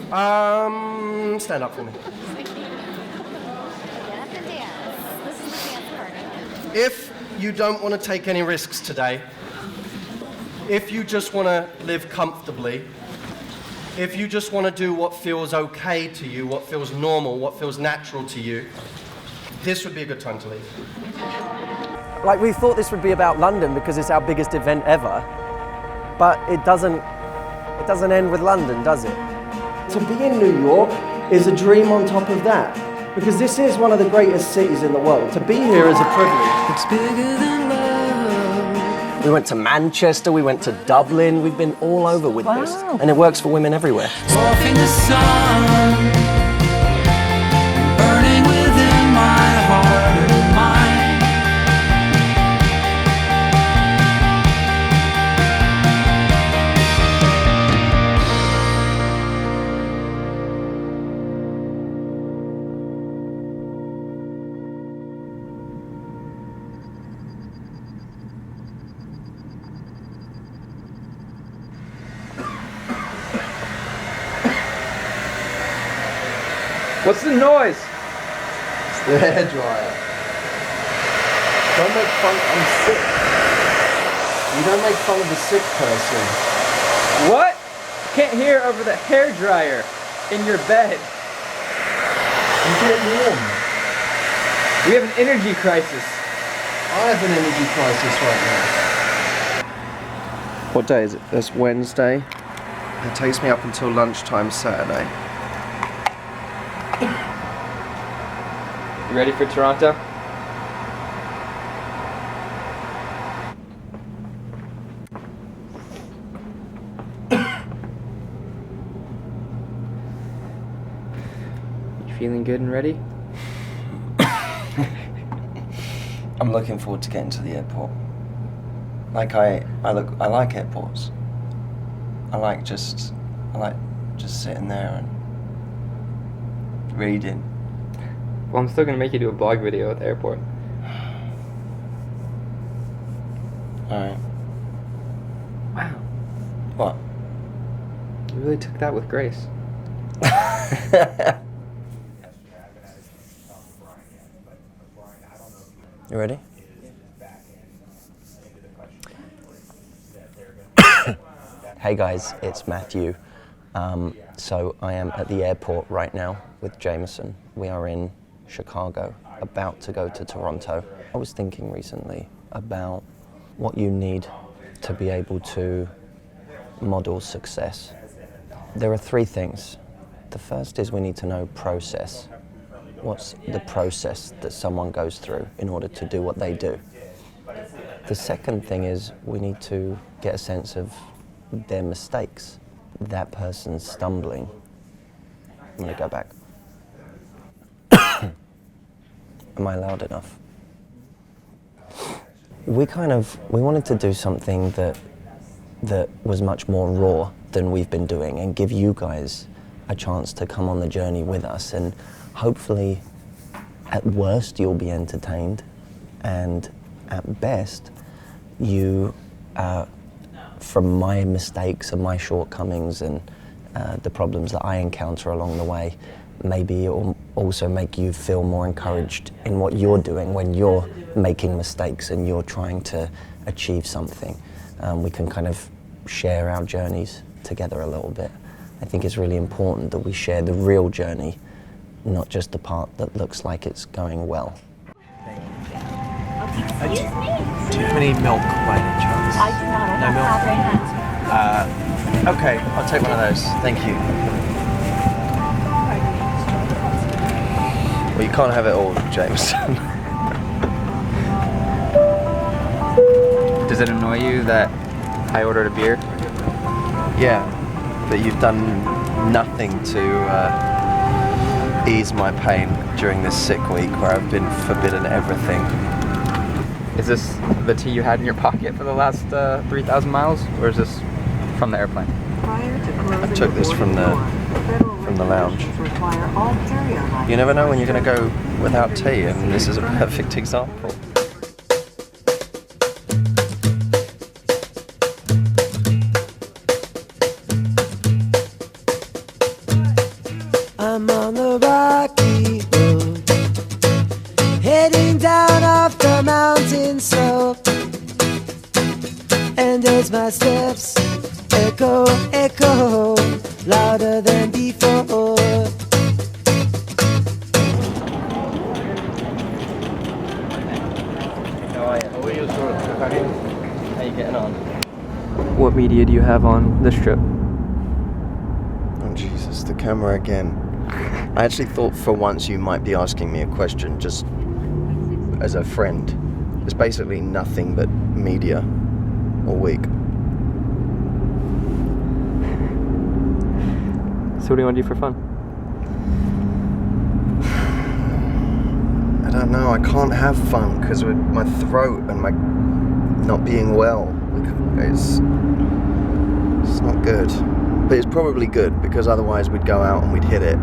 Stand up for me. Get up and dance. This is the dance party. If you don't want to take any risks today, if you just want to live comfortably, if you just want to do what feels okay to you, what feels normal, what feels natural to you, this would be a good time to leave. Like, we thought this would be about London because it's our biggest event ever, but it doesn't end with London, does it? To be in New York is a dream on top of that, because this is one of the greatest cities in the world. To be here is a privilege. It's bigger than love. We went to Manchester, we went to Dublin, we've been all over with this, and it works for women everywhere. Off in the sun, burning within my heart and mind. What's the noise? It's the hairdryer. Don't make fun, I'm sick. You don't make fun of a sick person. What? Can't hear over the hairdryer in your bed. You get warm. We have an energy crisis. I have an energy crisis right now. What day is it? That's Wednesday. It takes me up until lunchtime Saturday. You ready for Toronto? You feeling good and ready? I'm looking forward to getting to the airport. Like, I like airports. I like just sitting there and reading. Well, I'm still gonna make you do a blog video at the airport. Alright. Wow. What? You really took that with grace. You ready? Hey guys, it's Matthew. So I am at the airport right now with Jameson. We are in Chicago, about to go to Toronto. I was thinking recently about what you need to be able to model success. There are three things. The first is we need to know process. What's the process that someone goes through in order to do what they do? The second thing is we need to get a sense of their mistakes. That person's stumbling. I'm gonna go back. Am I loud enough? We wanted to do something that was much more raw than we've been doing and give you guys a chance to come on the journey with us, and hopefully at worst you'll be entertained, and at best you from my mistakes and my shortcomings and the problems that I encounter along the way, maybe it will also make you feel more encouraged in what you're doing when you're making mistakes and you're trying to achieve something. We can kind of share our journeys together a little bit. I think it's really important that we share the real journey, not just the part that looks like it's going well. Excuse me? Do you have any milk by any chance? I do not. I No have milk? milk. Okay, I'll take one of those. Thank you. Well, you can't have it all, Jameson. Does it annoy you that I ordered a beer? Yeah, but you've done nothing to ease my pain during this sick week where I've been forbidden everything. Is this the tea you had in your pocket for the last 3,000 miles, or is this from the airplane? I took this from the lounge. You never know when you're going to go without tea, and this is a perfect example. I'm on the rocky road, heading down off the mountain slope. And as my steps echo, echo, louder than before. How are you? How you getting on? What media do you have on this trip? Oh Jesus, the camera again. I actually thought for once you might be asking me a question just as a friend. There's basically nothing but media all week. So what do you want to do for fun? I don't know, I can't have fun because with my throat and my not being well, it's not good. But it's probably good because otherwise we'd go out and we'd hit it.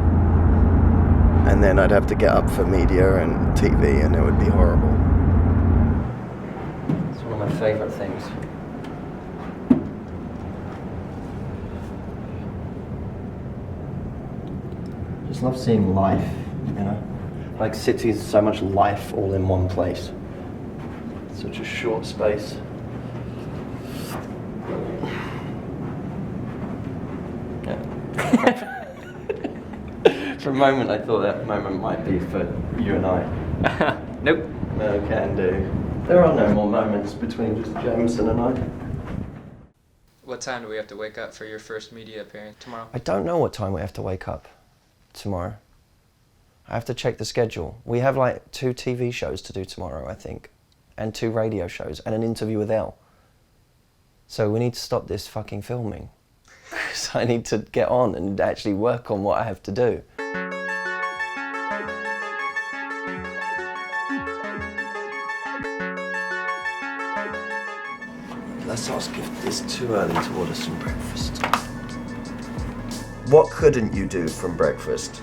And then I'd have to get up for media and TV and it would be horrible. It's one of my favourite things. Just love seeing life, you know? Like cities, so much life all in one place. Such a short space. Yeah. For a moment, I thought that moment might be for you and I. Nope. No can do. There are no more moments between just Jameson and I. What time do we have to wake up for your first media appearance tomorrow? I don't know what time we have to wake up tomorrow. I have to check the schedule. We have like 2 TV shows to do tomorrow, I think, and 2 radio shows, and an interview with Elle. So we need to stop this fucking filming. So I need to get on and actually work on what I have to do. Let's ask if it's too early to order some breakfast. What couldn't you do from breakfast?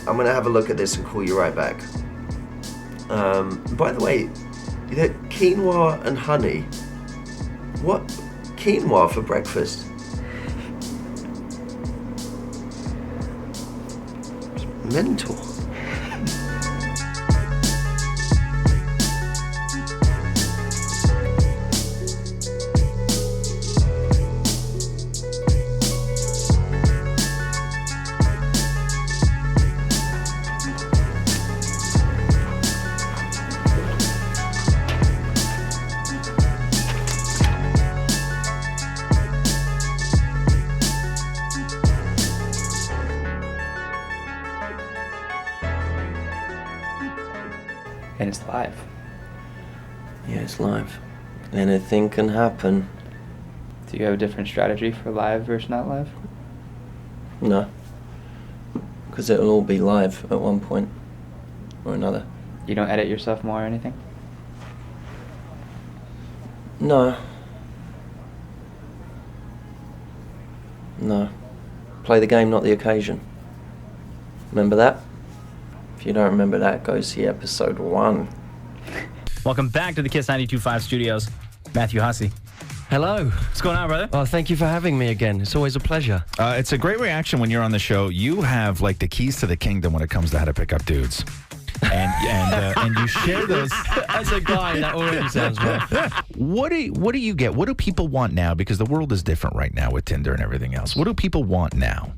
I'm gonna have a look at this and call you right back. By the way, you know, quinoa and honey. What? Quinoa for breakfast? It's mental. And it's live. Yeah, it's live. Anything can happen. Do you have a different strategy for live versus not live? No. Because it'll all be live at one point or another. You don't edit yourself more or anything? No. No. Play the game, not the occasion. Remember that? If you don't remember that, go see episode 1. Welcome back to the Kiss 92.5 studios. Matthew Hussey. Hello. What's going on, brother? Oh, thank you for having me again. It's always a pleasure. It's a great reaction when you're on the show. You have like the keys to the kingdom when it comes to how to pick up dudes. And you share those. As a guy, that already sounds right. What do you get? What do people want now? Because the world is different right now with Tinder and everything else. What do people want now?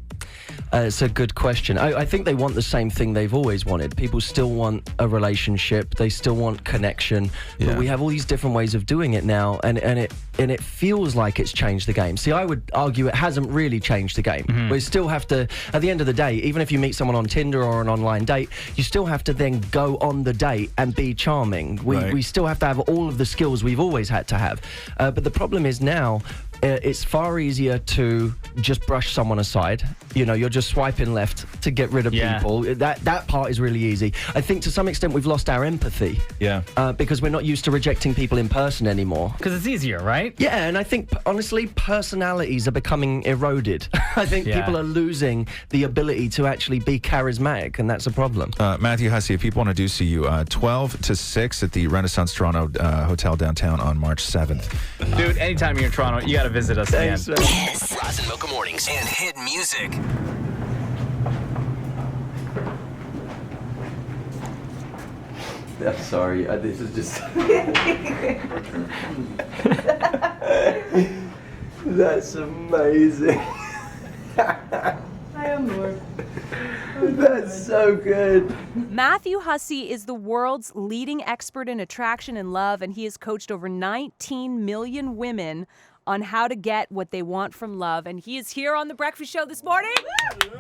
It's a good question. I think they want the same thing they've always wanted. People still want a relationship. They still want connection. Yeah. But we have all these different ways of doing it now, and it feels like it's changed the game. See, I would argue it hasn't really changed the game. Mm-hmm. We still have to, at the end of the day, even if you meet someone on Tinder or an online date, you still have to then go on the date and be charming. We still have to have all of the skills we've always had to have. But the problem is now, it's far easier to just brush someone aside. You know, you're just swiping left to get rid of people. That part is really easy. I think to some extent we've lost our empathy. Yeah. Because we're not used to rejecting people in person anymore. Because it's easier, right? Yeah, and I think, honestly, personalities are becoming eroded. I think people are losing the ability to actually be charismatic, and that's a problem. Matthew Hussey, if people want to do see you, 12 to 6 at the Renaissance Toronto Hotel downtown on March 7th. Dude, anytime you're in Toronto, you got to visit us, man. Kiss. Roz and Mocha Mornings and hit music. I'm sorry, this is just... That's amazing. I am Lord. That's so good. Matthew Hussey is the world's leading expert in attraction and love, and he has coached over 19 million women on how to get what they want from love. And he is here on The Breakfast Show this morning.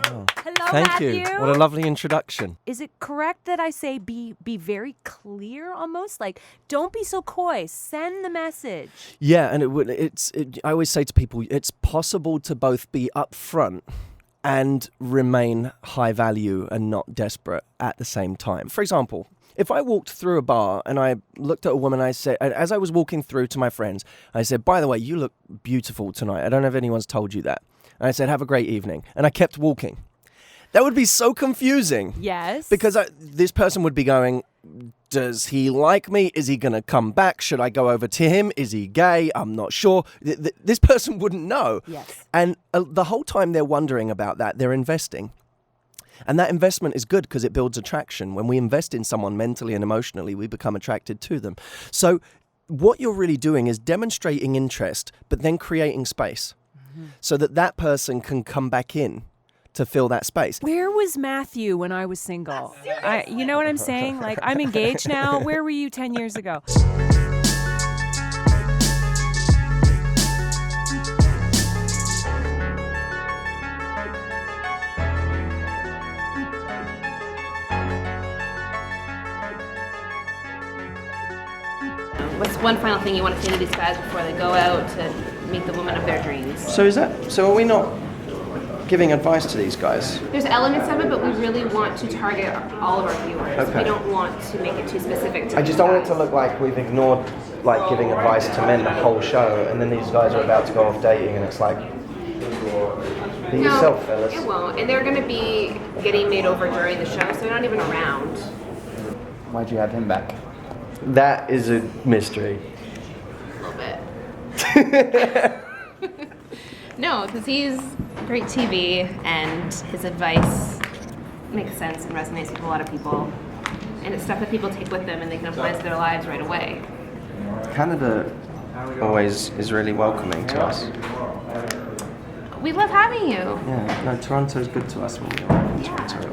Oh. Hello, Thank Matthew. you. What a lovely introduction. Is it correct that I say be very clear almost? Like, don't be so coy. Send the message. Yeah, and I always say to people, it's possible to both be upfront and remain high value and not desperate at the same time. For example, if I walked through a bar and I looked at a woman, I said, as I was walking through to my friends, I said, by the way, you look beautiful tonight. I don't know if anyone's told you that. And I said, have a great evening. And I kept walking. That would be so confusing. Yes. Because this person would be going, does he like me? Is he going to come back? Should I go over to him? Is he gay? I'm not sure. This person wouldn't know. Yes. And the whole time they're wondering about that, they're investing. And that investment is good because it builds attraction. When we invest in someone mentally and emotionally, we become attracted to them. So what you're really doing is demonstrating interest, but then creating space so that person can come back in to fill that space. Where was Matthew when I was single? You know what I'm saying? Like, I'm engaged now. Where were you 10 years ago? What's one final thing you want to say to these guys before they go out to meet the woman of their dreams? So are we not giving advice to these guys? There's elements of it, but we really want to target all of our viewers. Okay. We don't want to make it too specific to I just don't want it to look like we've ignored giving advice to men the whole show, and then these guys are about to go off dating, and it's like, be yourself, fellas. It won't. And they're going to be getting made over during the show, so they're not even around. Why'd you have him back? That is a mystery. A little bit. No, because he's great TV, and his advice makes sense and resonates with a lot of people. And it's stuff that people take with them and they can apply to their lives right away. Canada always is really welcoming to us. We love having you. Yeah, no, Toronto's good to us when we arrive in Toronto.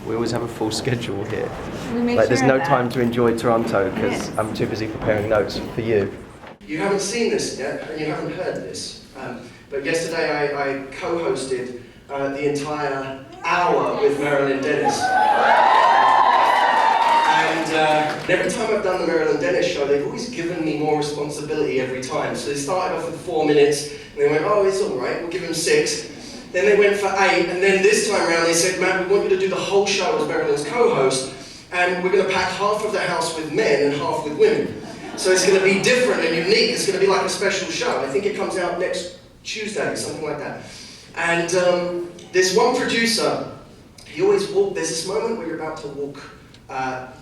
We always have a full schedule here. We make there's sure no of that. time to enjoy Toronto because I'm too busy preparing notes for you. You haven't seen this yet, and you haven't heard this. But yesterday I co-hosted the entire hour with Marilyn Dennis. And every time I've done the Marilyn Dennis show, they've always given me more responsibility every time. So they started off with 4 minutes, and they went, oh, it's all right, we'll give him 6. Then they went for 8, and then this time around they said, Matt, we want you to do the whole show as Marilyn's co-host, and we're going to pack half of the house with men and half with women. So it's going to be different and unique. It's going to be like a special show. I think it comes out next Tuesday, something like that. And there's one producer, he always walks, there's this moment where you're about to walk,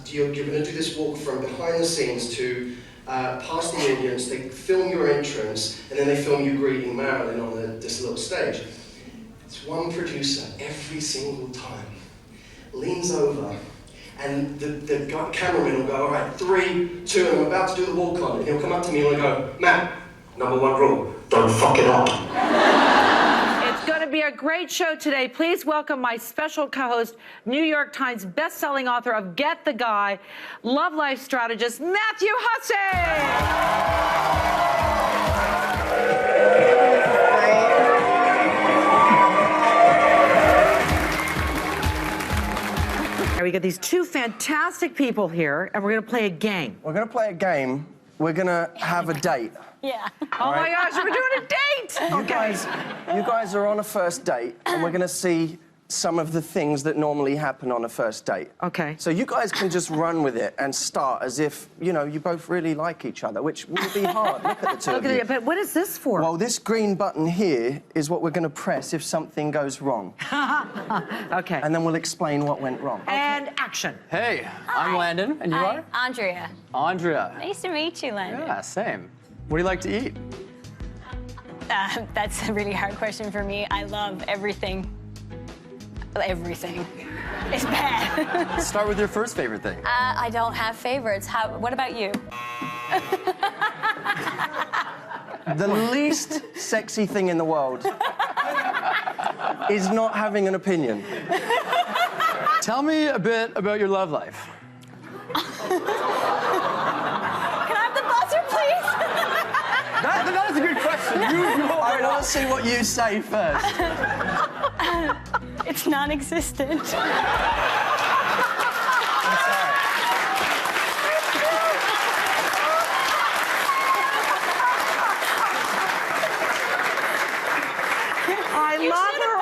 you're going to do this walk from behind the scenes to past the audience. They film your entrance, and then they film you greeting Marilyn on this little stage. It's one producer every single time leans over, and the cameraman will go, all right, 3, 2, and I'm about to do the walk on, and he'll come up to me and he'll go, Matt, number 1 rule, don't fuck it up. It's going to be a great show today. Please welcome my special co-host, New York Times best-selling author of Get the Guy, love life strategist, Matthew Hussey! We got these 2 fantastic people here, and we're going to play a game. We're going to play a game we're gonna have a date. Yeah. Oh my gosh, we're doing a date! You guys are on a first date, and we're gonna see some of the things that normally happen on a first date. Okay. So you guys can just run with it and start as if, you know, you both really like each other, which will be hard. Look at the two of you. But what is this for? Well, this green button here is what we're going to press if something goes wrong. Okay. And then we'll explain what went wrong. And action. Hey, I'm Landon, and you are? Andrea. Andrea. Nice to meet you, Landon. Yeah, same. What do you like to eat? That's a really hard question for me. I love everything. Everything. It's bad. Start with your first favorite thing. I don't have favorites. What about you? The least sexy thing in the world is not having an opinion. Tell me a bit about your love life. Can I have the buzzer, please? That is a good question. I want to see what you say first. It's non-existent. I love her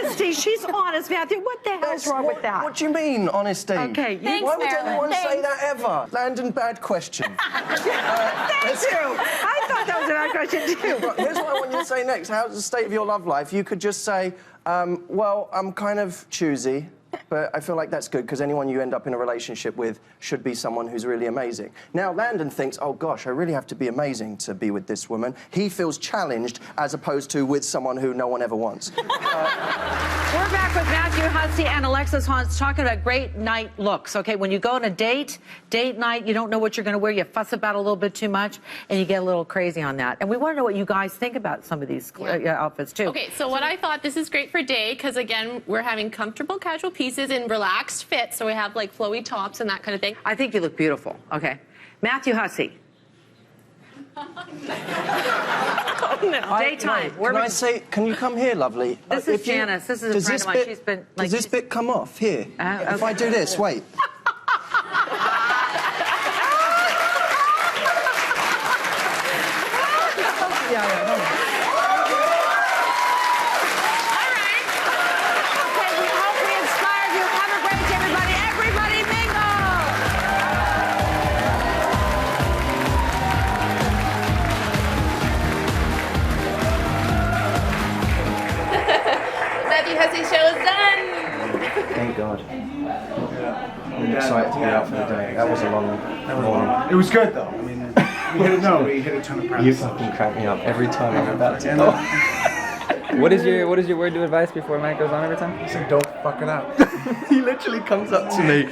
honesty. She's honest, Matthew. What the hell's wrong with that? What do you mean, honesty? Okay. Thanks, Why would Marilyn. anyone say Thanks. that ever? Landon, bad question. Thank you. I thought that was a bad question, too. Right, here's what I want you to say next. How's the state of your love life? You could just say, well, I'm kind of choosy, but I feel like that's good because anyone you end up in a relationship with should be someone who's really amazing. Now, Landon thinks, oh gosh, I really have to be amazing to be with this woman. He feels challenged as opposed to with someone who no one ever wants. We're back with Matthew Hussey and Alexis Hans talking about great night looks. Okay, when you go on a date night, you don't know what you're going to wear, you fuss about it a little bit too much, and you get a little crazy on that. And we want to know what you guys think about some of these outfits, too. Okay, so what I thought, this is great for day, because again, we're having comfortable casual pieces in relaxed fit, so we have like flowy tops and that kind of thing. I think you look beautiful. Okay. Matthew Hussey. Daytime. Can you come here, lovely? This is Janice. This is a friend of mine. She's been like. Does this bit come off here? Okay. If I do this, wait. Okay, we hope we inspired you. Have a great day, everybody. Everybody mingle! Matthew Hussey show is done! Thank God. I'm excited to get out for the day. That was a long morning. It was good though. I mean, we hit a ton of practice. You fucking crack me up every time I'm about to go. What is your word to advice before Matt goes on every time? He said, "Don't fuck it up." He literally comes up to me.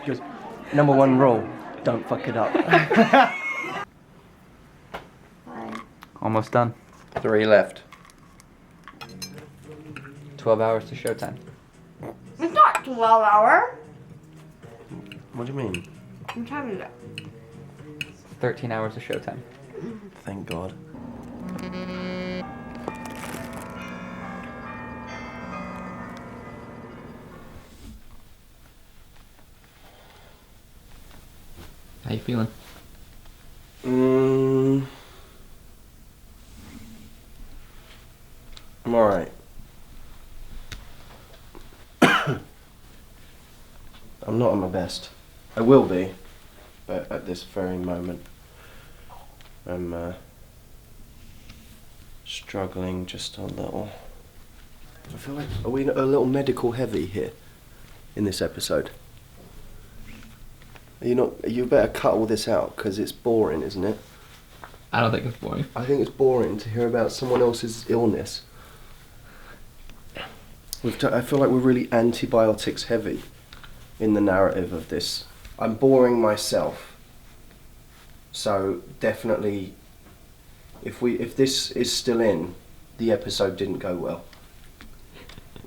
He goes, number one rule, don't fuck it up. Almost done. 3 left. 12 hours to showtime. It's not 12 hour. What do you mean? What time is it? 13 hours to showtime. Thank God. How you feeling? I'm alright. I'm not at my best. I will be, but at this very moment, I'm struggling just a little. I feel like, are we a little medical heavy here in this episode? Are you not? You better cut all this out because it's boring, isn't it? I don't think it's boring. I think it's boring to hear about someone else's illness. I feel like we're really antibiotics heavy in the narrative of this. I'm boring myself. So definitely, if this is still in, the episode didn't go well.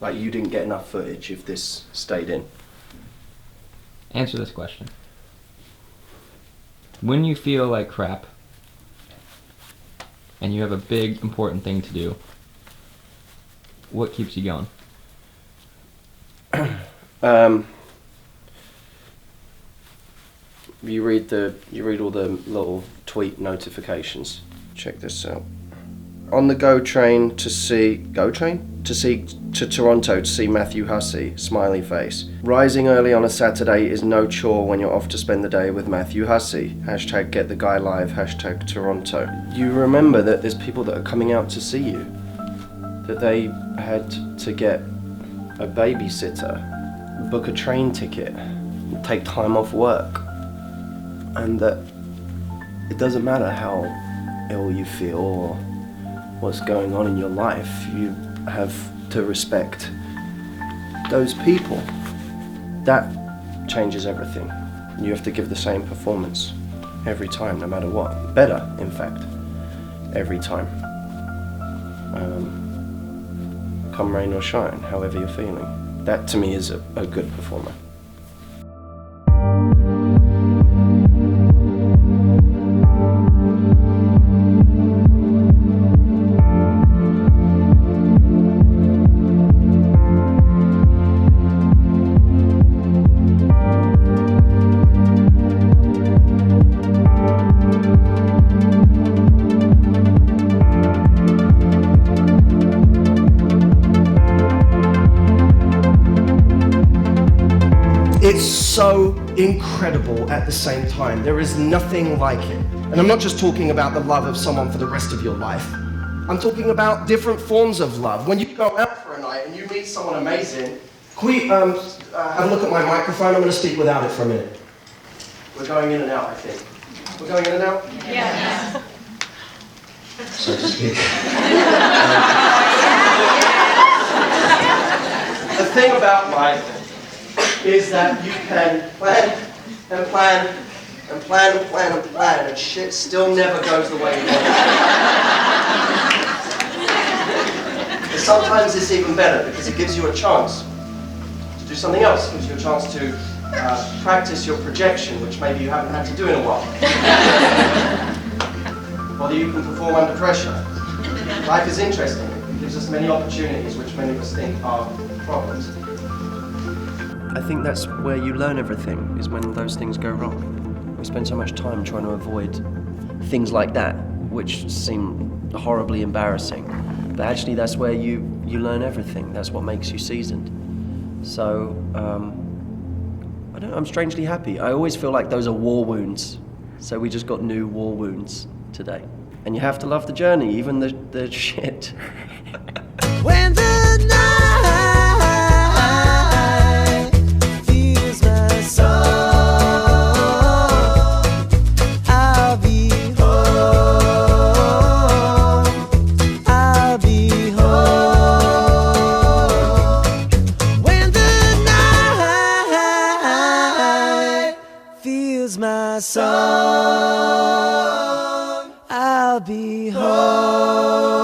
Like you didn't get enough footage if this stayed in. Answer this question. When you feel like crap and you have a big important thing to do, what keeps you going? You read all the little tweet notifications. Check this out. On the to Toronto to see Matthew Hussey, smiley face. Rising early on a Saturday is no chore when you're off to spend the day with Matthew Hussey. Hashtag get the guy live, hashtag Toronto. You remember that there's people that are coming out to see you, that they had to get a babysitter, book a train ticket, take time off work, and that it doesn't matter how ill you feel or what's going on in your life, you have to respect those people. That changes everything. You have to give the same performance every time, no matter what. Better, in fact, every time. Come rain or shine, however you're feeling. That to me is a good performer. It's so incredible at the same time. There is nothing like it. And I'm not just talking about the love of someone for the rest of your life. I'm talking about different forms of love. When you go out for a night and you meet someone amazing, can we have a look at my microphone? I'm going to speak without it for a minute. We're going in and out, I think. We're going in and out? Yeah. So to speak. The thing about life is that you can plan and plan and plan and plan and plan, and shit still never goes the way you want it. But sometimes it's even better because it gives you a chance to do something else. It gives you a chance to practice your projection, which maybe you haven't had to do in a while. Whether you can perform under pressure. Life is interesting. It gives us many opportunities, which many of us think are problems. I think that's where you learn everything, is when those things go wrong. We spend so much time trying to avoid things like that, which seem horribly embarrassing. But actually that's where you learn everything. That's what makes you seasoned. So, I'm strangely happy. I always feel like those are war wounds. So we just got new war wounds today. And you have to love the journey, even the shit. When the night fills my soul, I'll be home. I'll be home. When the night fills my soul, I'll be home.